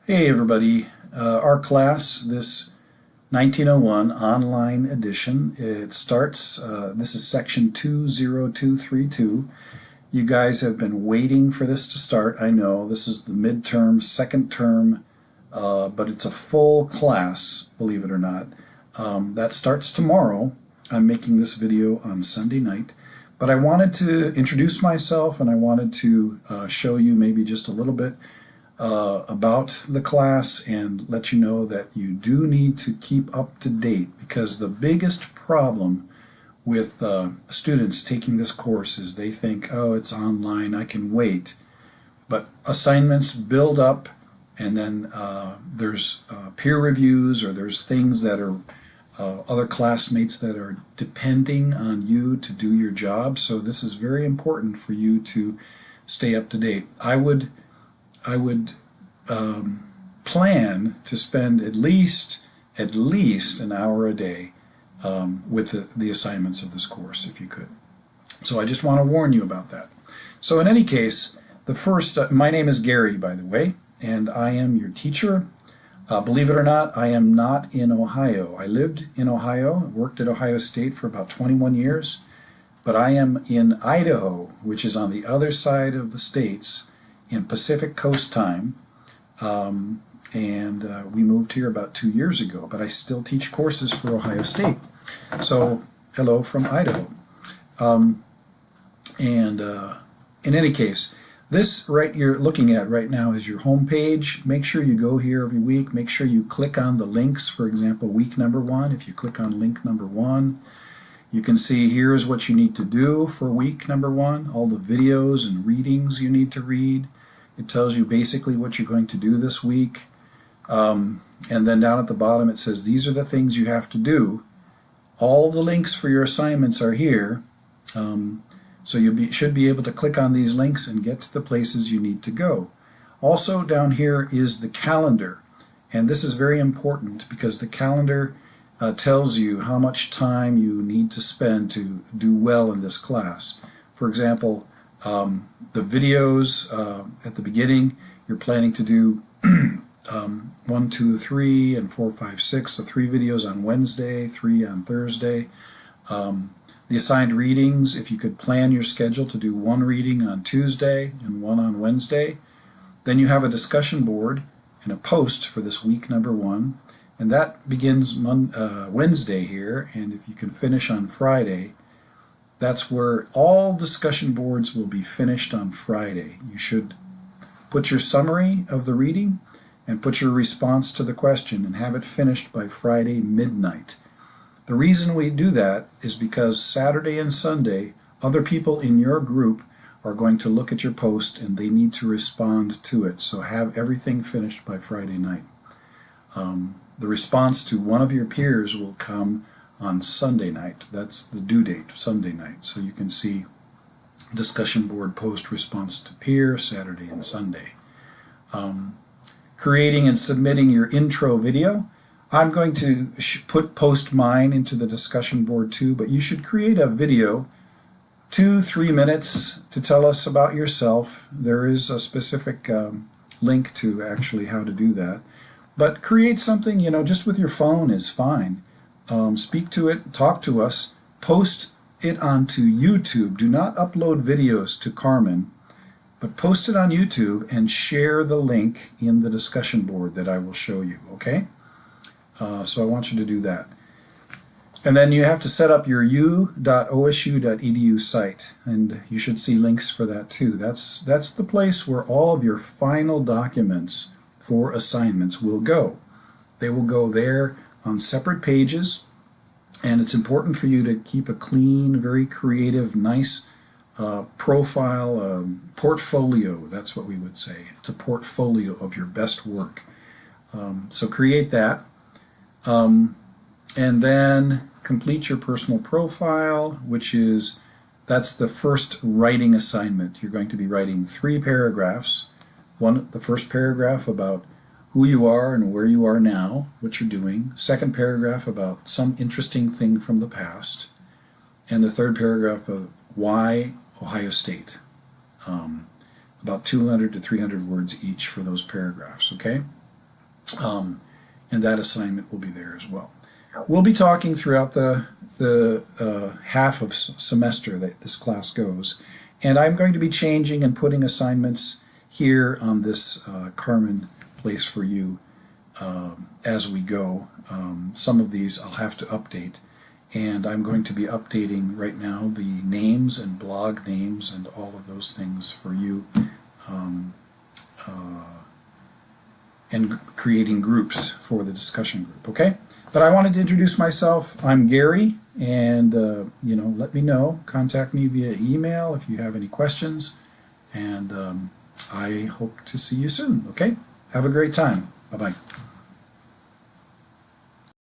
Hey everybody, our class, this 1901 online edition, it starts, this is section 20232. You guys have been waiting for this to start. I know this is the midterm, second term, but it's a full class, believe it or not. That starts tomorrow. I'm making this video on Sunday night. But I wanted to introduce myself, and I wanted to show you maybe just a little bit about the class and let you know that you do need to keep up to date, because the biggest problem with students taking this course is they think, oh, it's online, I can wait. But assignments build up, and then there's peer reviews, or there's things that are other classmates that are depending on you to do your job. So this is very important for you to stay up to date. I would plan to spend at least an hour a day with the assignments of this course, if you could. So I just want to warn you about that. So in any case, the first, my name is Gary, by the way, and I am your teacher. Believe it or not, I am not in Ohio. I lived in Ohio, worked at Ohio State for about 21 years, but I am in Idaho, which is on the other side of the states, in Pacific Coast time, and we moved here about 2 years ago, but I still teach courses for Ohio State. So, hello from Idaho. In any case, this you're looking at right now is your home page. Make sure you go here every week. Make sure you click on the links. For example, week number 1, if you click on link number 1, you can see here's what you need to do for week number 1, all the videos and readings you need to read. It tells you basically what you're going to do this week. And then down at the bottom it says these are the things you have to do. All the links for your assignments are here. So you should be able to click on these links and get to the places you need to go. Also down here is the calendar. And this is very important because the calendar tells you how much time you need to spend to do well in this class. For example, the videos at the beginning, you're planning to do 1, 2, 3, and 4, 5, 6. So 3 videos on Wednesday, 3 on Thursday. The assigned readings, if you could plan your schedule to do 1 reading on Tuesday and 1 on Wednesday. Then you have a discussion board and a post for this week number 1. And that begins Wednesday here, and if you can finish on Friday, that's where all discussion boards will be finished on Friday. You should put your summary of the reading and put your response to the question and have it finished by Friday midnight. The reason we do that is because Saturday and Sunday, other people in your group are going to look at your post and they need to respond to it. So have everything finished by Friday night. The response to one of your peers will come on Sunday night. That's the due date, Sunday night. So you can see discussion board post response to peer, Saturday and Sunday. Creating and submitting your intro video. I'm going to post mine into the discussion board too, but you should create a video, 2-3 minutes, to tell us about yourself. There is a specific link to actually how to do that. But create something, just with your phone is fine. Speak to it, talk to us, post it onto YouTube. Do not upload videos to Carmen, but post it on YouTube and share the link in the discussion board that I will show you, okay? So I want you to do that. And then you have to set up your u.osu.edu site, and you should see links for that too. That's the place where all of your final documents for assignments will go. They will go there on separate pages, and it's important for you to keep a clean, very creative, nice profile, portfolio. That's what we would say. It's a portfolio of your best work. So create that. And then complete your personal profile, that's the first writing assignment. You're going to be writing 3 paragraphs. The first paragraph about who you are and where you are now, what you're doing. Second paragraph about some interesting thing from the past. And the third paragraph of why Ohio State. About 200 to 300 words each for those paragraphs, okay? and that assignment will be there as well. We'll be talking throughout the half of semester that this class goes, and I'm going to be changing and putting assignments here on this Carmen place for you as we go. Some of these I'll have to update, and I'm going to be updating right now the names and blog names and all of those things for you, and creating groups for the discussion group, okay? But I wanted to introduce myself. I'm Gary, and let me know. Contact me via email if you have any questions, and I hope to see you soon, okay? Have a great time. Bye-bye.